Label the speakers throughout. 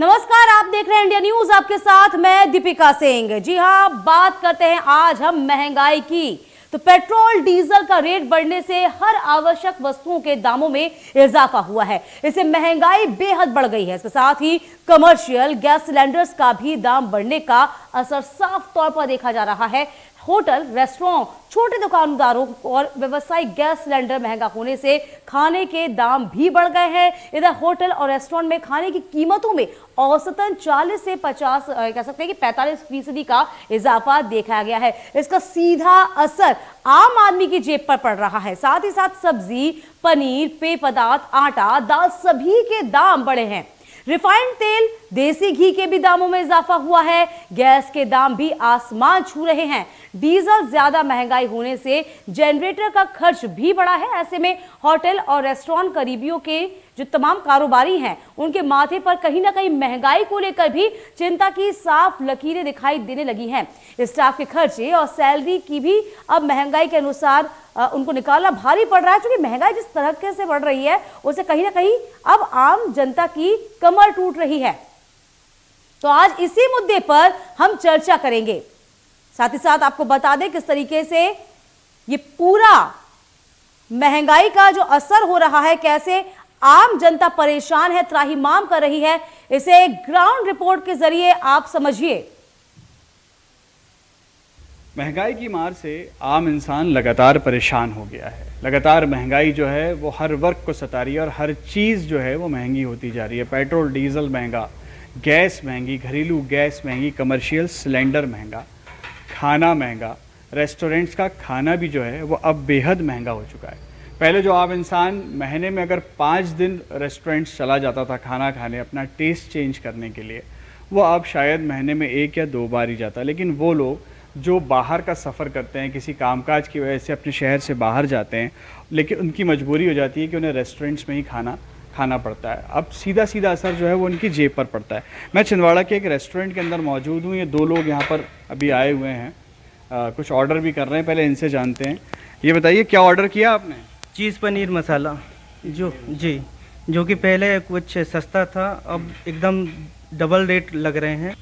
Speaker 1: नमस्कार, आप देख रहे हैं इंडिया न्यूज। आपके साथ मैं दीपिका सिंह। जी हां, बात करते हैं आज हम महंगाई की। तो पेट्रोल डीजल का रेट बढ़ने से हर आवश्यक वस्तुओं के दामों में इजाफा हुआ है। इससे महंगाई बेहद बढ़ गई है। इसके साथ ही कमर्शियल गैस सिलेंडर्स का भी दाम बढ़ने का असर साफ तौर पर देखा जा रहा है। होटल, रेस्टोरेंट, छोटे दुकानदारों और व्यावसायिक गैस सिलेंडर महंगा होने से खाने के दाम भी बढ़ गए हैं। इधर होटल और रेस्टोरेंट में खाने की कीमतों में औसतन 40 से 50 कह सकते हैं कि 45% का इजाफा देखा गया है। इसका सीधा असर आम आदमी की जेब पर पड़ रहा है। साथ ही साथ सब्जी, पनीर, पेय पदार्थ, आटा, दाल सभी के दाम बढ़े हैं। रिफाइंड तेल, देसी घी के भी दामों में इजाफा हुआ है। गैस के दाम भी आसमान छू रहे हैं। डीजल ज्यादा महंगाई होने से जनरेटर का खर्च भी बढ़ा है। ऐसे में होटल और रेस्टोरेंट करीबियों के जो तमाम कारोबारी हैं, उनके माथे पर कहीं ना कहीं महंगाई को लेकर भी चिंता की साफ लकीरें दिखाई देने लगी हैं। स्टाफ के खर्चे और सैलरी की भी अब महंगाई के अनुसार उनको निकालना भारी पड़ रहा है। क्योंकि महंगाई जिस तरह से बढ़ रही है, उससे कहीं ना कहीं अब आम जनता की कमर टूट रही है। तो आज इसी मुद्दे पर हम चर्चा करेंगे। साथ ही साथ आपको बता दें किस तरीके से ये पूरा महंगाई का जो असर हो रहा है, कैसे आम जनता परेशान है, त्राहिमाम कर रही है, इसे ग्राउंड रिपोर्ट के जरिए आप समझिए।
Speaker 2: महंगाई की मार से आम इंसान लगातार परेशान हो गया है। लगातार महंगाई जो है वो हर वर्ग को सता रही है और हर चीज़ जो है वो महंगी होती जा रही है। पेट्रोल डीजल महंगा, गैस महंगी, घरेलू गैस महंगी, कमर्शियल सिलेंडर महंगा, खाना महंगा, रेस्टोरेंट्स का खाना भी जो है वो अब बेहद महंगा हो चुका है। पहले जो आम इंसान महीने में अगर 5 दिन रेस्टोरेंट्स चला जाता था खाना खाने, अपना टेस्ट चेंज करने के लिए, वो अब शायद महीने में 1 या 2 बार ही जाता। लेकिन वो लोग जो बाहर का सफ़र करते हैं, किसी कामकाज की वजह से अपने शहर से बाहर जाते हैं, लेकिन उनकी मजबूरी हो जाती है कि उन्हें रेस्टोरेंट्स में ही खाना पड़ता है। अब सीधा सीधा असर जो है वो उनकी जेब पर पड़ता है। मैं छिंदवाड़ा के एक रेस्टोरेंट के अंदर मौजूद हूँ। ये 2 लोग यहाँ पर अभी आए हुए हैं, कुछ ऑर्डर भी कर रहे हैं। पहले इनसे जानते हैं। ये बताइए, क्या ऑर्डर किया आपने?
Speaker 3: चीज़ पनीर मसाला जो कि पहले कुछ सस्ता था, अब एकदम डबल रेट लग रहे हैं।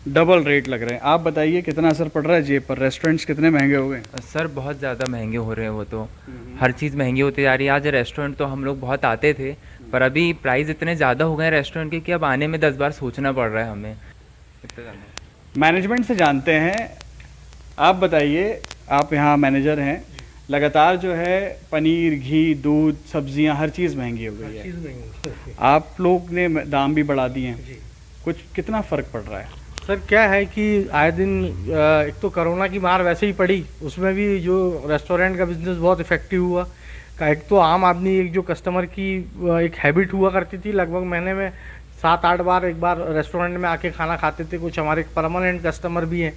Speaker 2: डबल रेट लग रहे हैं। आप बताइए कितना असर पड़ रहा है जेब पर? रेस्टोरेंट्स कितने महंगे हो गए?
Speaker 4: सर बहुत ज़्यादा महंगे हो रहे हैं। वो तो हर चीज़ महंगी होती जा रही है। आज रेस्टोरेंट तो हम लोग बहुत आते थे, पर अभी प्राइस इतने ज़्यादा हो गए हैं रेस्टोरेंट के कि अब आने में 10 बार सोचना पड़ रहा है हमें। इतना ज़्यादा।
Speaker 2: मैनेजमेंट से जानते हैं। आप बताइए, आप यहाँ मैनेजर हैं। लगातार जो है पनीर, घी, दूध, सब्जियाँ, हर चीज़ महंगी हो गई है। आप लोग ने दाम भी बढ़ा दिए हैं। कुछ कितना फ़र्क पड़ रहा है?
Speaker 5: सर क्या है कि आए दिन एक तो कोरोना की मार वैसे ही पड़ी, उसमें भी जो रेस्टोरेंट का बिजनेस बहुत इफेक्टिव हुआ। एक तो आम आदमी, एक जो कस्टमर की एक हैबिट हुआ करती थी, लगभग महीने में 7-8 बार एक बार रेस्टोरेंट में आके खाना खाते थे। कुछ हमारे परमानेंट कस्टमर भी हैं।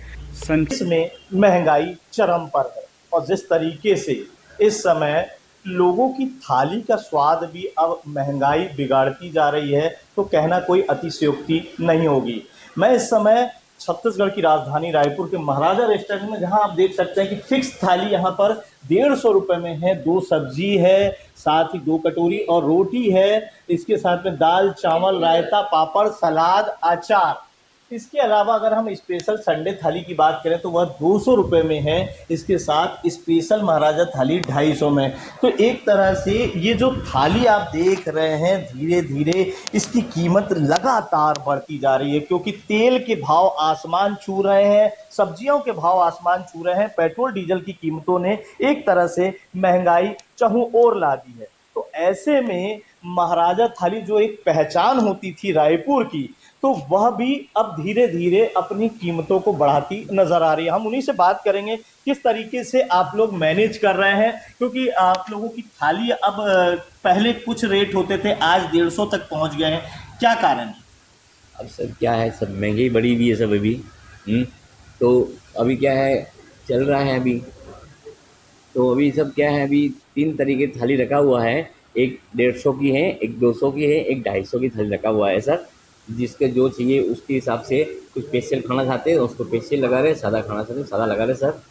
Speaker 6: इसमें महंगाई चरम पर है और जिस तरीके से इस समय लोगों की थाली का स्वाद भी अब महंगाई बिगाड़ती जा रही है, तो कहना कोई अतिशयोक्ति नहीं होगी। मैं इस समय छत्तीसगढ़ की राजधानी रायपुर के महाराजा रेस्टोरेंट में, जहां आप देख सकते हैं कि फिक्स थाली यहां पर 150 रुपये में है। 2 सब्जी है, साथ ही 2 कटोरी और रोटी है। इसके साथ में दाल, चावल, रायता, पापड़, सलाद, अचार। इसके अलावा अगर हम स्पेशल संडे थाली की बात करें तो वह 200 रुपये में है। इसके साथ स्पेशल महाराजा थाली 250 में। तो एक तरह से ये जो थाली आप देख रहे हैं, धीरे धीरे इसकी कीमत लगातार बढ़ती जा रही है, क्योंकि तेल के भाव आसमान छू रहे हैं, सब्जियों के भाव आसमान छू रहे हैं। पेट्रोल डीजल की कीमतों ने एक तरह से महंगाई चहुं ओर ला दी है। तो ऐसे में महाराजा थाली जो एक पहचान होती थी रायपुर की, तो वह भी अब धीरे धीरे अपनी कीमतों को बढ़ाती नजर आ रही है। हम उन्हीं से बात करेंगे किस तरीके से आप लोग मैनेज कर रहे हैं, क्योंकि आप लोगों की थाली अब पहले कुछ रेट होते थे, आज 150 तक पहुंच गए हैं। क्या कारण है?
Speaker 7: अब सर क्या है, सब महंगाई बढ़ी हुई है सब अभी। तो अभी क्या है, चल रहा है अभी। तो अभी सब क्या है, अभी 3 तरीके की थाली रखा हुआ है। एक 150 की है, एक 200 की है, एक 250 की थाली रखा हुआ है सर। जिसके जो चाहिए उसके हिसाब से, कुछ स्पेशल खाना चाहते हैं उसको स्पेशल लगा रहे, सादा खाना चाहते हैं सादा लगा रहे सर।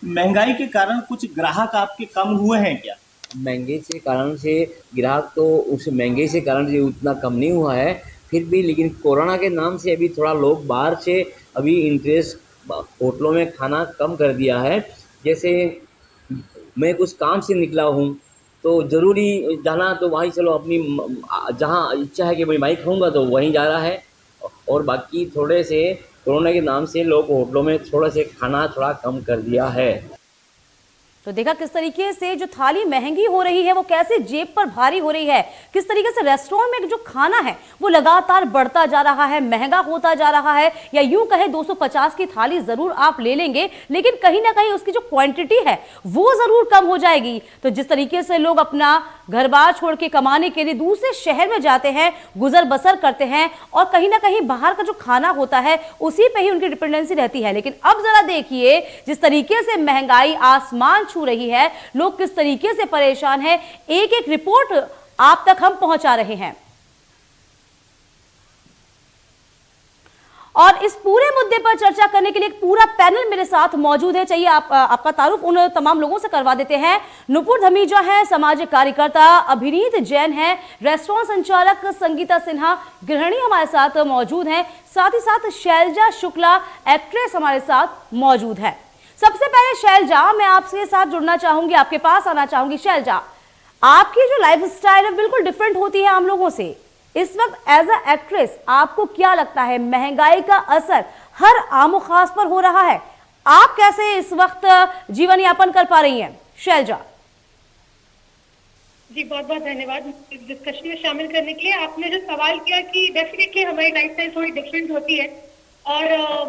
Speaker 6: महंगाई के कारण कुछ ग्राहक आपके कम हुए हैं क्या?
Speaker 7: महंगे से कारण से ग्राहक तो उस महंगे से कारण से उतना कम नहीं हुआ है, फिर भी लेकिन कोरोना के नाम से अभी थोड़ा लोग बाहर से अभी इंटरेस्ट होटलों में खाना कम कर दिया है। जैसे मैं कुछ काम से निकला हूँ तो ज़रूरी जाना, तो वहीं चलो अपनी जहाँ इच्छा है कि भाई मैं खाऊंगा तो वहीं जा रहा है। और बाकी थोड़े से कोरोना के नाम से लोग होटलों में थोड़ा से खाना थोड़ा कम कर दिया है।
Speaker 1: तो देखा किस तरीके से जो थाली महंगी हो रही है वो कैसे जेब पर भारी हो रही है, किस तरीके से रेस्टोरेंट में जो खाना है वो लगातार बढ़ता जा रहा है, महंगा होता जा रहा है। या यूं कहे 250 की थाली जरूर आप ले लेंगे लेकिन कहीं ना कहीं उसकी जो क्वांटिटी है वो जरूर कम हो जाएगी। तो जिस तरीके से लोग अपना घर बार छोड़ के कमाने के लिए दूसरे शहर में जाते हैं, गुजर बसर करते हैं और कहीं ना कहीं बाहर का जो खाना होता है उसी पे ही उनकी डिपेंडेंसी रहती है। लेकिन अब जरा देखिए जिस तरीके से महंगाई आसमान छू रही है, लोग किस तरीके से परेशान हैं, एक एक रिपोर्ट आप तक हम पहुंचा रहे हैं। और इस पूरे मुद्दे पर चर्चा करने के लिए एक पूरा पैनल मेरे साथ मौजूद है। चाहिए आपका तारुफ उन तमाम लोगों से करवा देते हैं। नुपुर धमीजा है सामाजिक कार्यकर्ता, अभिनीत जैन है रेस्टोरेंट संचालक, संगीता सिन्हा गृहिणी हमारे साथ मौजूद हैं, साथ ही साथ शैलजा शुक्ला एक्ट्रेस हमारे साथ मौजूद है। सबसे पहले शैलजा, मैं आपके साथ जुड़ना चाहूंगी, आपके पास आना चाहूंगी। शैलजा, आपकी जो लाइफ स्टाइल है बिल्कुल डिफरेंट होती है आम लोगों से। इस वक्त एज अ एक्ट्रेस आपको क्या लगता है महंगाई का असर हर आम खास पर हो रहा है? आप कैसे इस वक्त जीवन यापन कर पा रही हैं? शैलजा
Speaker 8: जी, बहुत बहुत धन्यवाद डिस्कशन में शामिल करने के लिए। आपने जो सवाल किया कि डेफिनेटली हमारी लाइफस्टाइल थोड़ी डिफरेंट होती है और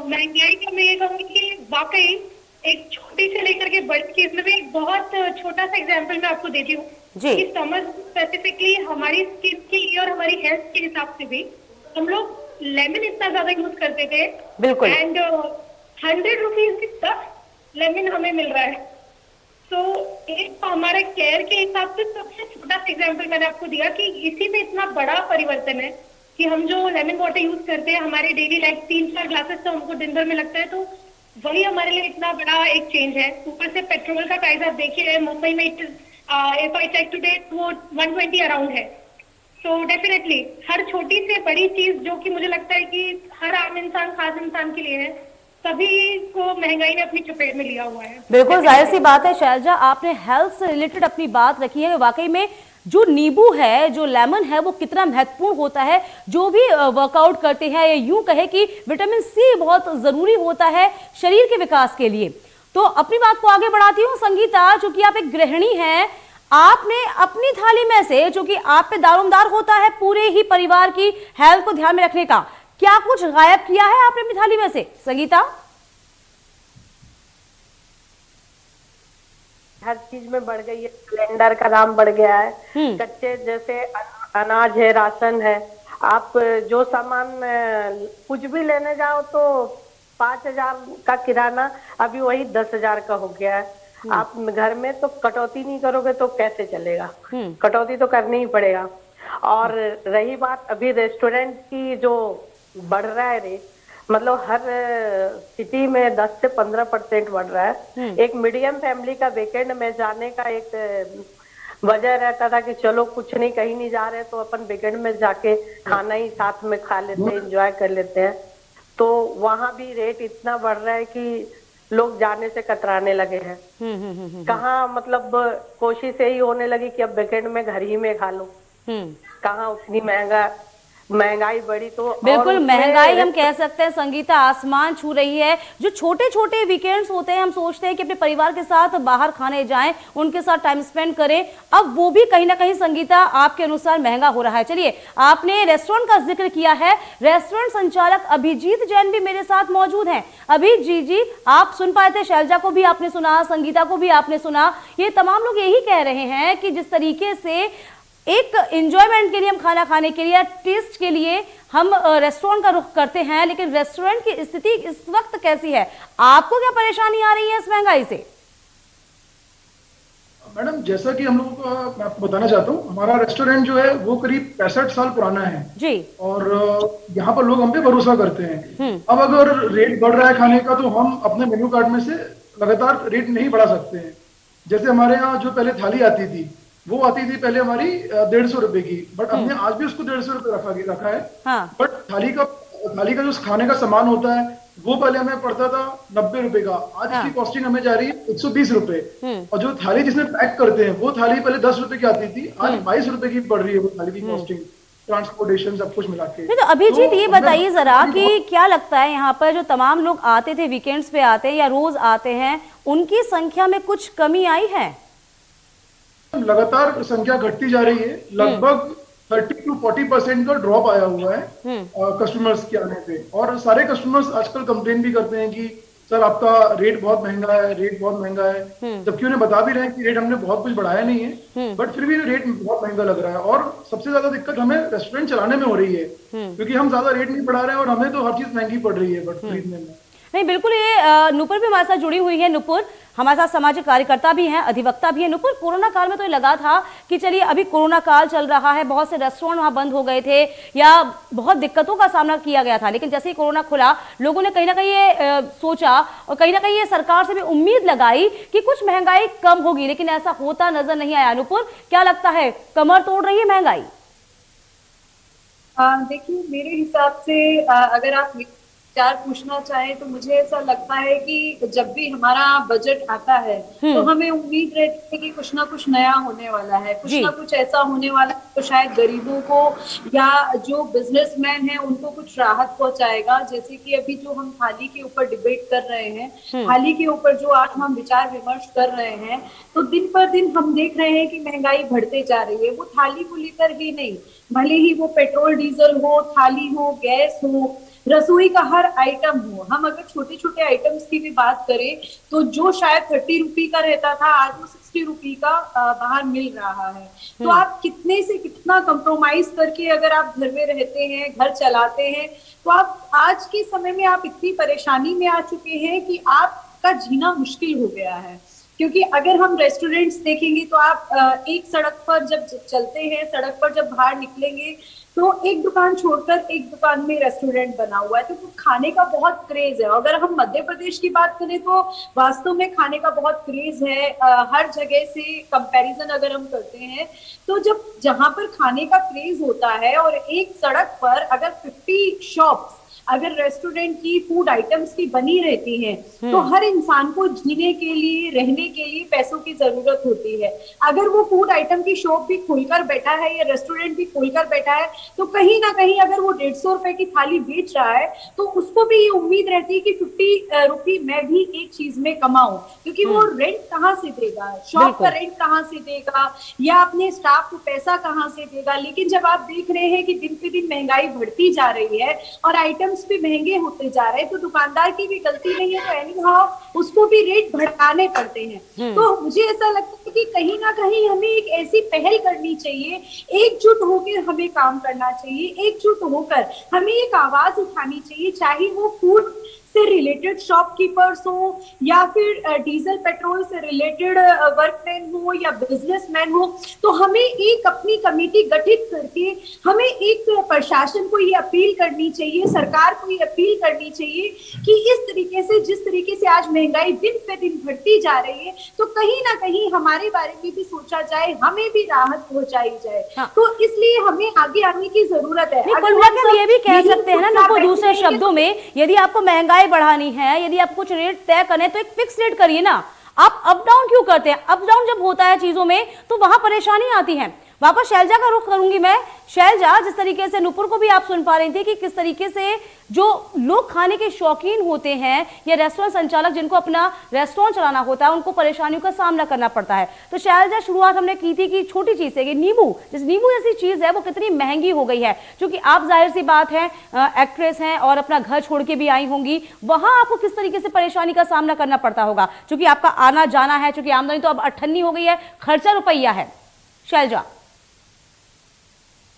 Speaker 8: महंगाई का मैं ये कहूँगी कि वाकई एक छोटी से लेकर के बड़ी चीज में भी एक बहुत छोटा सा एग्जांपल मैं आपको देती हूँ कि समझ स्पेसिफिकली हमारी स्किन के लिए और हमारी हेल्थ के हिसाब से भी हम लोग लेमन इतना ज्यादा यूज करते थे।
Speaker 1: बिल्कुल।
Speaker 8: एंड 100 रुपीज की 10 लेमन हमें मिल रहा है। तो एक हमारे केयर के हिसाब से सबसे छोटा सा एग्जाम्पल मैंने आपको दिया कि इसी में इतना बड़ा परिवर्तन है कि हम जो लेमन वाटर यूज करते हैं हमारे डेली लाइफ 3-4 ग्लासेस तो हमको दिन भर में लगता है, तो वही हमारे लिए इतना बड़ा एक चेंज है। ऊपर से पेट्रोल का प्राइस आप देखिए मुंबई में इफ आई चेक टुडे वो 120 अराउंड है। तो डेफिनेटली हर छोटी से बड़ी चीज जो कि मुझे लगता है कि हर आम इंसान खास इंसान के लिए है, सभी को महंगाई ने अपनी चपेट में लिया हुआ है।
Speaker 1: बिल्कुल जाहिर सी बात है शैलजा, आपने हेल्थ से रिलेटेड अपनी बात रखी है। वाकई में जो नींबू है, जो लेमन है, वो कितना महत्वपूर्ण होता है। जो भी वर्कआउट करते हैं, या यूं कहे कि विटामिन सी बहुत जरूरी होता है शरीर के विकास के लिए। तो अपनी बात को आगे बढ़ाती हूँ। संगीता, चूंकि आप एक गृहिणी हैं, आपने अपनी थाली में से, चूंकि आप पे दारोमदार होता है पूरे ही परिवार की हेल्थ को ध्यान में रखने का, क्या कुछ गायब किया है आपने अपनी थाली में से? संगीता,
Speaker 9: हर चीज में बढ़ गई है। सिलेंडर का दाम बढ़ गया है, कच्चे जैसे अनाज है, राशन है, आप जो सामान कुछ भी लेने जाओ तो 5,000 का किराना अभी वही 10,000 का हो गया है। आप घर में तो कटौती नहीं करोगे तो कैसे चलेगा? कटौती तो करनी ही पड़ेगा। और रही बात अभी रेस्टोरेंट की, जो बढ़ रहा है रेट, मतलब हर सिटी में 10 से 15% बढ़ रहा है। एक मीडियम फैमिली का वीकेंड में जाने का एक वजह रहता था कि चलो कुछ नहीं, कहीं नहीं जा रहे तो अपन वीकेंड में जाके खाना ही साथ में खा लेते हैं, एंजॉय कर लेते हैं। तो वहां भी रेट इतना बढ़ रहा है कि लोग जाने से कतराने लगे हैं। कहाँ मतलब कोशिश यही होने लगी कि अब वीकेंड में घर ही में खा लो। कहाँ उतनी महंगाई बढ़ी। तो
Speaker 1: बिल्कुल महंगाई हम कह सकते हैं संगीता आसमान छू रही है। जो छोटे छोटे वीकेंड्स होते हैं, हम सोचते हैं कि अपने परिवार के साथ बाहर खाने जाएं, उनके साथ टाइम स्पेंड करें, अब वो भी कहीं ना कहीं संगीता आपके अनुसार महंगा हो रहा है। चलिए, आपने रेस्टोरेंट का जिक्र किया है, रेस्टोरेंट संचालक अभिजीत जैन भी मेरे साथ मौजूद हैं। अभिजीत जी, आप सुन पाए थे, शैलजा को भी आपने सुना, संगीता को भी आपने सुना। ये तमाम लोग यही कह रहे हैं कि जिस तरीके से एक एंजॉयमेंट के लिए हम खाना खाने के लिए, टेस्ट के लिए हम रेस्टोरेंट का रुख करते हैं, लेकिन रेस्टोरेंट की स्थिति इस वक्त कैसी है? आपको क्या परेशानी आ रही है इस महंगाई से?
Speaker 10: मैडम, जैसा कि हम लोगों का मैं आपको बताना चाहता हूँ, हमारा रेस्टोरेंट जो है वो करीब 65 साल पुराना है
Speaker 1: जी, और
Speaker 10: यहाँ पर लोग हम पे भरोसा करते हैं। अब अगर रेट बढ़ रहा है खाने का, तो हम अपने मेन्यू कार्ड में से लगातार रेट नहीं बढ़ा सकते हैं। जैसे हमारे यहाँ जो पहले थाली आती थी वो आती थी पहले हमारी 150 रुपए की, बट हमने आज भी उसको 150 रुपए रखा है।
Speaker 1: हाँ।
Speaker 10: बट थाली का जो खाने का सामान होता है वो पहले हमें पड़ता था 90 रुपए का, आज
Speaker 1: हाँ।
Speaker 10: इसकी कॉस्टिंग हमें जा रही है 120 रुपए। और जो थाली जिसमें पैक करते हैं वो थाली पहले 10 रुपए की आती थी, आज 22 रुपए की पड़ रही है वो थाली की कॉस्टिंग, ट्रांसपोर्टेशन सब कुछ मिला के।
Speaker 1: नहीं तो अभिजीत ये
Speaker 10: मैं-
Speaker 1: बताइए जरा कि क्या लगता है यहाँ पर जो तमाम लोग आते थे, वीकेंड्स पे आते हैं या रोज आते हैं, उनकी संख्या में कुछ कमी आई है?
Speaker 10: लगातार संख्या घटती जा रही है, लगभग 30 to 40% का ड्रॉप आया हुआ है कस्टमर्स के आने पे। और सारे कस्टमर्स आजकल कंप्लेन भी करते हैं कि सर आपका रेट बहुत महंगा है, रेट बहुत महंगा है, जबकि उन्हें बता भी रहे हैं कि रेट हमने बहुत कुछ बढ़ाया नहीं है, बट फिर भी रेट बहुत महंगा लग रहा है। और सबसे ज्यादा दिक्कत हमें रेस्टोरेंट चलाने में हो रही है, क्योंकि हम ज्यादा रेट नहीं बढ़ा रहे हैं और हमें तो हर चीज महंगी पड़ रही है बट खरीदने में।
Speaker 1: नहीं बिल्कुल, ये नुपुर भी हमारे साथ जुड़ी हुई है। नुपुर हमारे साथ सामाजिक कार्यकर्ता भी हैं, अधिवक्ता भी है। नुपुर, कोरोना काल में तो ये लगा था कि चलिए अभी कोरोना काल चल रहा है, बहुत से रेस्टोरेंट वहां बंद हो गए थे या बहुत दिक्कतों का सामना किया गया था, लेकिन जैसे ही कोरोना खुला लोगों ने कहीं ना कहीं ये सोचा और कहीं ना कहीं ये सरकार से भी उम्मीद लगाई कि कुछ महंगाई कम होगी, लेकिन ऐसा होता नजर नहीं आया। नुपुर, क्या लगता है, कमर तोड़ रही है महंगाई?
Speaker 11: देखिए, मेरे हिसाब से अगर आप विचार पूछना चाहें तो मुझे ऐसा लगता है कि जब भी हमारा बजट आता है तो हमें उम्मीद रहती है कि कुछ ना कुछ नया होने वाला है, कुछ ना कुछ ऐसा होने वाला है तो शायद गरीबों को या जो बिजनेसमैन है उनको कुछ राहत पहुंचाएगा। जैसे कि अभी जो हम थाली के ऊपर डिबेट कर रहे हैं, थाली के ऊपर जो आज हम विचार विमर्श कर रहे हैं, तो दिन पर दिन हम देख रहे हैं कि महंगाई बढ़ते जा रही है। वो थाली को लेकर ही नहीं, भले ही वो पेट्रोल डीजल हो, थाली हो, गैस हो, रसोई का हर आइटम हो। हम अगर छोटे छोटे आइटम्स की भी बात करें तो जो शायद 30 रुपए का रहता था आज वो 60 रुपए का बाहर मिल रहा है। तो आप कितने से कितना कंप्रोमाइज करके अगर आप घर में रहते हैं, घर चलाते हैं, तो आप आज के समय में आप इतनी परेशानी में आ चुके हैं कि आपका जीना मुश्किल हो गया है। क्योंकि अगर हम रेस्टोरेंट्स देखेंगे तो आप एक सड़क पर जब चलते हैं, सड़क पर जब बाहर निकलेंगे तो एक दुकान छोड़कर एक दुकान में रेस्टोरेंट बना हुआ है, तो खाने का बहुत क्रेज है। अगर हम मध्य प्रदेश की बात करें तो वास्तव में खाने का बहुत क्रेज है। हर जगह से कंपैरिजन अगर हम करते हैं तो जब जहां पर खाने का क्रेज होता है और एक सड़क पर अगर 50 शॉप्स अगर रेस्टोरेंट की फूड आइटम्स की बनी रहती हैं तो हर इंसान को जीने के लिए, रहने के लिए पैसों की जरूरत होती है। अगर वो फूड आइटम की शॉप भी खोलकर बैठा है या रेस्टोरेंट भी खोलकर बैठा है तो कहीं ना कहीं अगर वो 150 रुपए की थाली बेच रहा है तो उसको भी ये उम्मीद रहती है कि 50 रुपए मैं भी एक चीज में कमाऊं, क्योंकि वो रेंट कहाँ से देगा, शॉप का रेंट कहाँ से देगा या अपने स्टाफ को पैसा कहाँ से देगा। लेकिन जब आप देख रहे हैं कि दिन पे दिन महंगाई बढ़ती जा रही है और आइटम भी महंगे होते जा रहे हैं तो दुकानदार की भी गलती नहीं है, तो एनी हाउ उसको भी रेट बढ़ाने पड़ते हैं। तो मुझे ऐसा लगता है कि कहीं ना कहीं हमें एक ऐसी पहल करनी चाहिए, एकजुट होकर हमें काम करना चाहिए, एकजुट होकर हमें एक आवाज उठानी चाहिए, चाहे वो फूड से रिलेटेड शॉपकीपर्स हो या फिर डीजल पेट्रोल से रिलेटेड वर्कमैन हो या बिजनेसमैन हो। तो हमें एक अपनी कमेटी गठित करके हमें एक प्रशासन को ये अपील करनी चाहिए, सरकार को ये अपील करनी चाहिए कि इस तरीके से, जिस तरीके से आज महंगाई दिन पे दिन बढ़ती जा रही है, तो कहीं ना कहीं हमारे बारे में भी सोचा जाए, हमें भी राहत पहुंचाई जाए। तो इसलिए हमें आगे आने की जरूरत है।
Speaker 1: अगर ये भी कह सकते हैं ना दूसरे शब्दों में, यदि आपको महंगाई बढ़ानी है, यदि आप कुछ रेट तय करें तो एक फिक्स रेट करिए ना। आप अप डाउन क्यों करते हैं? अप डाउन जब होता है चीजों में तो वहां परेशानी आती है। वापस शैलजा का रुख करूंगी मैं। शैलजा, जिस तरीके से नुपुर को भी आप सुन पा रही थी कि किस तरीके से जो लोग खाने के शौकीन होते हैं या रेस्टोरेंट संचालक जिनको अपना रेस्टोरेंट चलाना होता है उनको परेशानियों का सामना करना पड़ता है। तो शैलजा, शुरुआत हमने की थी कि छोटी चीज से, नींबू जैसी चीज है वो कितनी महंगी हो गई है, क्योंकि आप जाहिर सी बात है एक्ट्रेस हैं और अपना घर छोड़ के भी आई होंगी, वहां आपको किस तरीके से परेशानी का सामना करना पड़ता होगा, क्योंकि आपका आना जाना है, क्योंकि आमदनी तो अब 98 हो गई है, खर्चा रुपया है। शैलजा,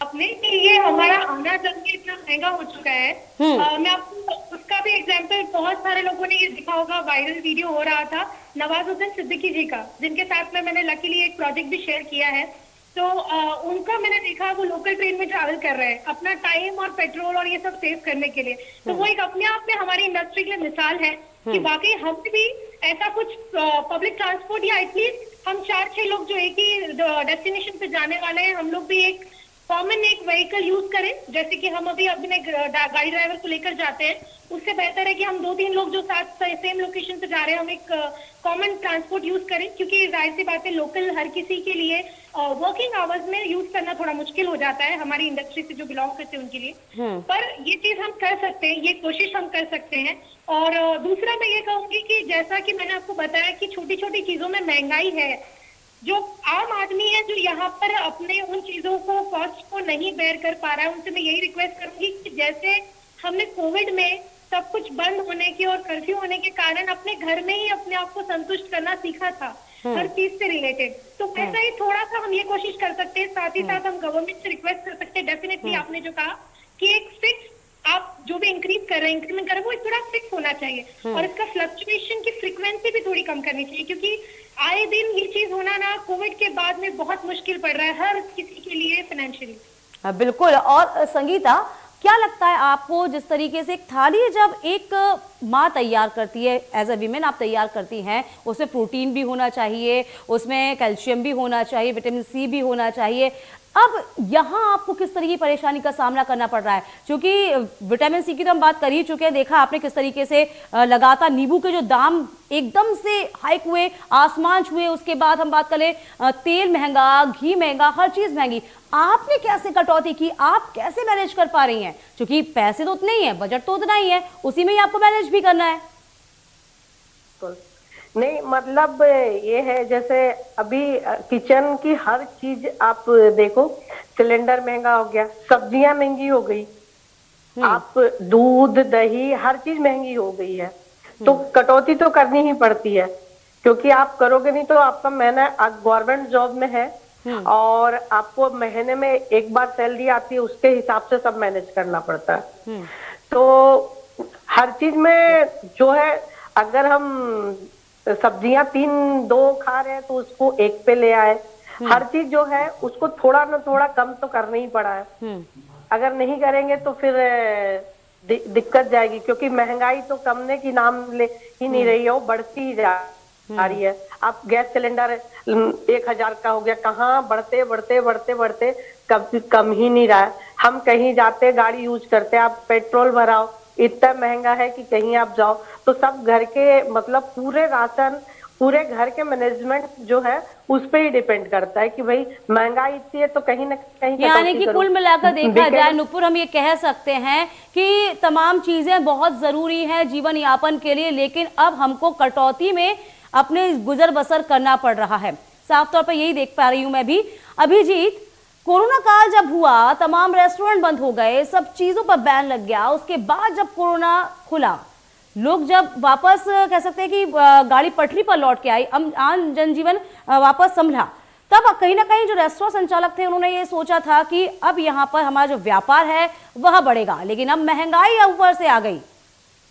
Speaker 8: अपने ये हमारा आना जाना इतना महंगा हो चुका है। मैं आपको उसका भी एग्जांपल, बहुत सारे लोगों ने ये देखा होगा, वायरल वीडियो हो रहा था नवाजुद्दीन सिद्दीकी जी का, जिनके साथ में मैंने लकीली एक प्रोजेक्ट भी शेयर किया है। तो उनका मैंने देखा वो लोकल ट्रेन में ट्रैवल कर रहे हैं अपना टाइम और पेट्रोल और ये सब सेव करने के लिए। तो वो एक अपने आप में हमारी इंडस्ट्री के लिए मिसाल है कि वाकई हमें भी ऐसा कुछ पब्लिक ट्रांसपोर्ट या एटलीस्ट हम 4-6 लोग जो एक ही डेस्टिनेशन पे जाने वाले हैं, हम लोग भी एक कॉमन एक व्हीकल यूज करें। जैसे कि हम अभी अपने गाड़ी ड्राइवर को लेकर जाते हैं, उससे बेहतर है कि हम 2-3 लोग जो साथ सेम लोकेशन पे जा रहे हैं, हम एक कॉमन ट्रांसपोर्ट यूज करें, क्योंकि जाहिर सी बात है लोकल हर किसी के लिए वर्किंग आवर्स में यूज करना थोड़ा मुश्किल हो जाता है, हमारी इंडस्ट्री से जो बिलोंग करते हैं उनके लिए। पर ये चीज हम कर सकते हैं, ये कोशिश हम कर सकते हैं। और दूसरा मैं ये कहूंगी कि जैसा कि मैंने आपको बताया कि छोटी छोटी चीजों में महंगाई है, जो आम आदमी है जो यहाँ पर अपने उन चीजों को कॉस्ट को नहीं बेयर कर पा रहा है, उनसे मैं यही रिक्वेस्ट करूंगी कि जैसे हमने कोविड में सब कुछ बंद होने के और कर्फ्यू होने के कारण अपने घर में ही अपने आप को संतुष्ट करना सीखा था हर चीज से रिलेटेड, तो वैसा ही थोड़ा सा हम ये कोशिश कर सकते हैं। साथ ही साथ हम गवर्नमेंट से रिक्वेस्ट कर सकते हैं, डेफिनेटली आपने जो कहा कि एक फिक्स आप जो भी इंक्रीमेंट कर रहे हैं वो थोड़ा फिक्स होना चाहिए और इसका फ्लक्चुएशन की फ्रीक्वेंसी भी थोड़ी कम करनी चाहिए, क्योंकि आए दिन ये चीज होना ना कोविड के बाद में बहुत मुश्किल पड़ रहा है हर किसी के लिए फाइनेंशियली।
Speaker 1: बिल्कुल। और संगीता, क्या लगता है आपको, जिस तरीके से एक थाली जब एक माँ तैयार करती है, एज अ वीमेन आप तैयार करती हैं, उसमें प्रोटीन भी होना चाहिए, उसमें कैल्शियम भी होना चाहिए, विटामिन सी भी होना चाहिए, अब यहाँ आपको किस तरह की परेशानी का सामना करना पड़ रहा है? क्योंकि विटामिन सी की तो हम बात कर ही चुके हैं, देखा आपने किस तरीके से लगातार नींबू के जो दाम एकदम से हाइक हुए, आसमान छुए, उसके बाद हम बात करें तेल महंगा, घी महंगा, हर चीज महंगी। आपने कैसे कटौती की, आप कैसे मैनेज कर पा रही हैं? क्योंकि पैसे तो उतने ही हैं, बजट तो उतना ही है, उसी में ही आपको मैनेज भी करना है।
Speaker 9: नहीं, मतलब ये है जैसे अभी किचन की हर चीज आप देखो, सिलेंडर महंगा हो गया, सब्जियां महंगी हो गई, आप दूध दही हर चीज महंगी हो गई है, तो कटौती तो करनी ही पड़ती है, क्योंकि आप करोगे नहीं तो आपका महीना, आप गवर्नमेंट जॉब में है और आपको महीने में एक बार सैलरी आती है, उसके हिसाब से सब मैनेज करना पड़ता है। तो हर चीज में जो है, अगर हम सब्जियां 3-2 खा रहे हैं तो उसको 1 पे ले आए, हर चीज जो है उसको थोड़ा ना थोड़ा कम तो करना ही पड़ा है। अगर नहीं करेंगे तो फिर दिक्कत जाएगी, क्योंकि महंगाई तो कमने की नाम ले ही नहीं रही है, वो बढ़ती ही जा रही है। अब गैस सिलेंडर 1000 का हो गया, कहाँ बढ़ते बढ़ते बढ़ते बढ़ते कम ही नहीं रहा है। हम कहीं जाते गाड़ी यूज करते, आप पेट्रोल भराओ, इतना महंगा है कि कहीं आप जाओ तो सब घर के मतलब पूरे राशन, पूरे घर के मैनेजमेंट जो है उस पे ही डिपेंड करता है कि भाई महंगाई इतनी है तो कहीं ना कहीं,
Speaker 1: यानी कि कुल मिलाकर देखा जाए नुपुर, हम ये कह सकते हैं कि तमाम चीजें बहुत जरूरी हैं जीवन यापन के लिए, लेकिन अब हमको कटौती में अपने गुजर बसर करना पड़ रहा है। साफ तौर पर यही देख पा रही हूं मैं भी। अभिजीत, कोरोना काल जब हुआ, तमाम रेस्टोरेंट बंद हो गए, सब चीजों पर बैन लग गया, उसके बाद जब कोरोना खुला, लोग जब वापस कह सकते हैं कि गाड़ी पटरी पर लौट के आई, आम जनजीवन वापस संभला, तब कहीं ना कहीं जो रेस्टोरेंट संचालक थे उन्होंने ये सोचा था कि अब यहाँ पर हमारा जो व्यापार है वह बढ़ेगा, लेकिन अब महंगाई ऊपर से आ गई।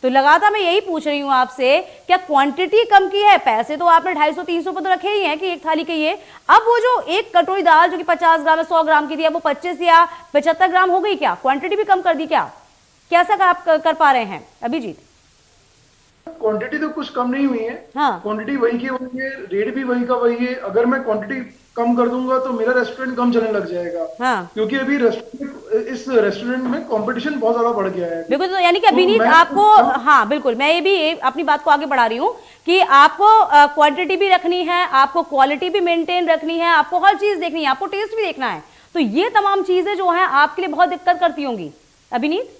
Speaker 1: तो लगातार मैं यही पूछ रही हूँ आपसे, क्या क्वांटिटी कम की है? पैसे तो आपने 250-300 पर तो रखे ही हैं कि एक थाली के ये, अब वो जो एक कटोरी दाल जो कि 50 ग्राम 100 ग्राम की थी, अब वो 25 या 75 ग्राम हो गई, क्या क्वांटिटी भी कम कर दी? क्या कैसा आप कर पा रहे हैं अभिजीत?
Speaker 10: क्वांटिटी तो कुछ कम नहीं हुई है,
Speaker 1: हाँ,
Speaker 10: क्वांटिटी वही की वही है, रेट भी वही का वही है। अगर मैं क्वांटिटी कम कर दूंगा तो मेरा रेस्टोरेंट कम चलने लग जाएगा।
Speaker 1: हाँ,
Speaker 10: क्योंकि अभी इस रेस्टोरेंट में कंपटीशन बहुत ज्यादा बढ़ गया है।
Speaker 1: बिल्कुल। तो यानी कि अभिनीत आपको, हाँ बिल्कुल, मैं ये भी अपनी बात को आगे बढ़ा रही हूँ कि आपको क्वांटिटी भी रखनी है, आपको क्वालिटी भी मेंटेन रखनी है, आपको हर चीज देखनी है, आपको टेस्ट भी देखना है, तो ये तमाम चीजें जो है आपके लिए बहुत दिक्कत करती होंगी अभिनीत?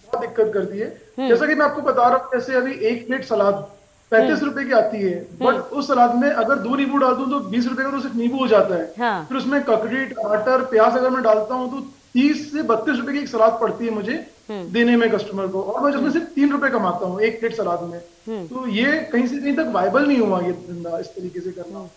Speaker 10: बहुत दिक्कत करती है। जैसा कि मैं आपको बता रहा हूँ, जैसे अभी एक प्लेट सलाद 35 रुपए की आती है, बट उस सलाद में अगर 2 नींबू डाल दूं तो 20 रुपए का तो सिर्फ नींबू हो जाता है।
Speaker 1: हाँ।
Speaker 10: फिर उसमें ककड़ी, टमाटर, प्याज अगर मैं डालता हूँ तो 30 से 32 रुपए की एक सलाद पड़ती है मुझे देने में कस्टमर को, और मैं उसमें सिर्फ 3 रुपए कमाता हूँ एक प्लेट सलाद में। तो ये कहीं से कहीं तक वायबल नहीं हुआ ये धंधा इस तरीके से करना।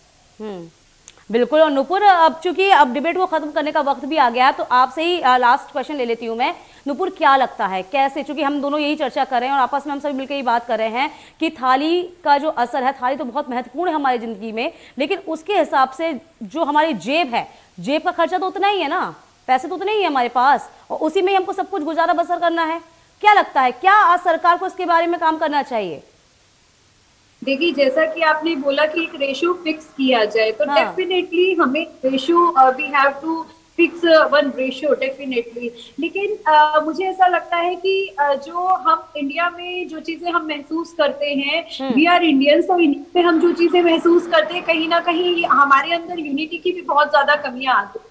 Speaker 1: बिल्कुल। और नुपुर, अब चूंकि अब डिबेट को खत्म करने का वक्त भी आ गया, तो आपसे ही लास्ट क्वेश्चन ले लेती हूं मैं। नुपुर, क्या लगता है कैसे, चूंकि हम दोनों यही चर्चा कर रहे हैं और आपस में हम सभी मिलकर ये बात कर रहे हैं कि थाली का जो असर है, थाली तो बहुत महत्वपूर्ण है हमारी जिंदगी में, लेकिन उसके हिसाब से जो हमारी जेब है, जेब का खर्चा तो उतना ही है ना, पैसे तो उतने ही है हमारे पास, और उसी में हमको सब कुछ गुजारा बसर करना है। क्या लगता है, क्या आज सरकार को इसके बारे में काम करना चाहिए?
Speaker 11: देखिए, जैसा कि आपने बोला कि एक रेशियो फिक्स किया जाए, तो डेफिनेटली हमें ratio we have to fix one ratio definitely. लेकिन मुझे ऐसा लगता है कि जो हम इंडिया में जो चीजें हम महसूस करते हैं, वी आर इंडियंस, तो इंडिया में हम जो चीजें महसूस करते हैं, कहीं ना कहीं हमारे अंदर यूनिटी की भी बहुत ज्यादा कमियां आती हैं।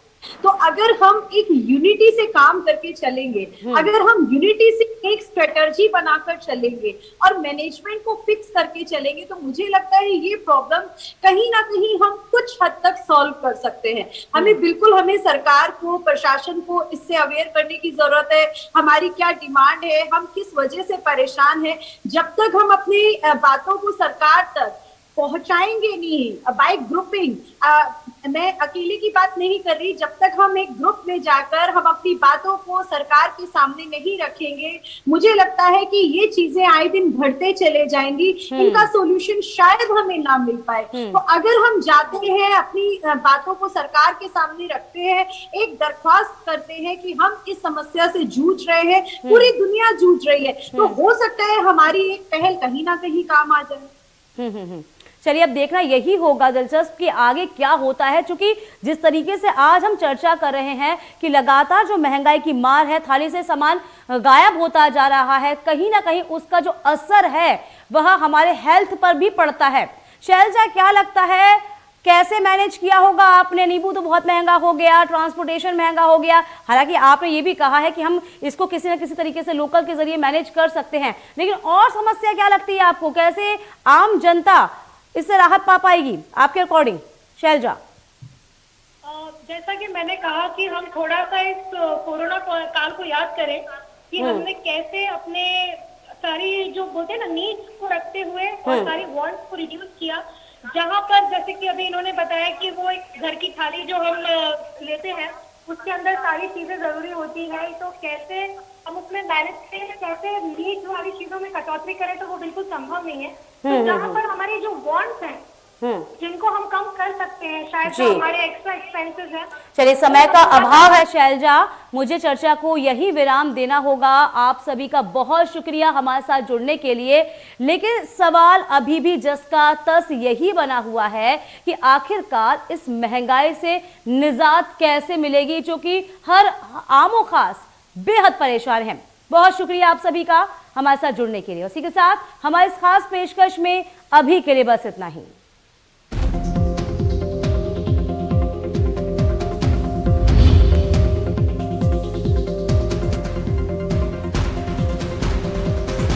Speaker 11: तो अगर हम एक यूनिटी से काम करके चलेंगे, अगर हम यूनिटी से एक स्ट्रेटजी बनाकर चलेंगे और मैनेजमेंट को फिक्स करके चलेंगे, तो मुझे लगता है ये प्रॉब्लम कहीं ना कहीं हम कुछ हद तक सॉल्व कर सकते हैं। हमें सरकार को, प्रशासन को इससे अवेयर करने की जरूरत है, हमारी क्या डिमांड है, हम किस वजह से परेशान है। जब तक हम अपनी बातों को सरकार तक पहुंचाएंगे नहीं बाय ग्रुपिंग, मैं अकेले की बात नहीं कर रही, जब तक हम एक ग्रुप में जाकर हम अपनी बातों को सरकार के सामने नहीं रखेंगे, मुझे लगता है कि ये चीजें आए दिन बढ़ते चले जाएंगी, इनका सॉल्यूशन शायद हमें ना मिल पाए। तो अगर हम जाते हैं, अपनी बातों को सरकार के सामने रखते हैं, एक दरख्वास्त करते हैं कि हम इस समस्या से जूझ रहे हैं, पूरी दुनिया जूझ रही है, तो हो सकता है हमारी एक पहल कहीं ना कहीं काम आ जाए।
Speaker 1: चलिए, अब देखना यही होगा दिलचस्प कि आगे क्या होता है, क्योंकि जिस तरीके से आज हम चर्चा कर रहे हैं कि लगातार जो महंगाई की मार है, थाली से सामान गायब होता जा रहा है, कहीं ना कहीं उसका जो असर है वह हमारे हेल्थ पर भी पड़ता है। शैलजा, क्या लगता है, कैसे मैनेज किया होगा आपने? नींबू तो बहुत महंगा हो गया, ट्रांसपोर्टेशन महंगा हो गया, हालांकि आपने ये भी कहा है कि हम इसको किसी न किसी तरीके से लोकल के जरिए मैनेज कर सकते हैं, लेकिन और समस्या क्या लगती है आपको? कैसे आम जनता इससे राहत पा पाएगी आपके अकॉर्डिंग? शैलजा,
Speaker 8: जैसा कि मैंने कहा कि हम थोड़ा सा इस कोरोना काल को याद करें कि हमने कैसे अपने सारी जो बोलते हैं ना नीड्स को रखते हुए और सारी वांट्स को रिड्यूस किया। जहां पर जैसे कि अभी इन्होंने बताया कि वो एक घर की थाली जो हम लेते हैं उसके अंदर सारी चीजें जरूरी होती है, तो कैसे हम उसमें मैनेज करें, कैसे नीड्स वाली चीजों में कटौती करें, तो वो बिल्कुल संभव नहीं है। तो जहाँ पर हमारी जो वांट्स हैं जिनको हम कम कर सकते हैं, शायद जो हमारे एक्स्ट्रा एक्सपेंसेस हैं।
Speaker 1: चलिए, समय का अभाव है शैलजा, मुझे चर्चा को यही विराम देना होगा। आप सभी का बहुत शुक्रिया हमारे साथ जुड़ने के लिए, लेकिन सवाल अभी भी जस का तस यही बना हुआ है कि आखिरकार इस महंगाई से निजात कैसे मिलेगी, जो कि हर आमो खास बेहद परेशान है। बहुत शुक्रिया आप सभी का हमारे साथ जुड़ने के लिए। उसी के साथ हमारे इस खास पेशकश में अभी के लिए बस इतना ही।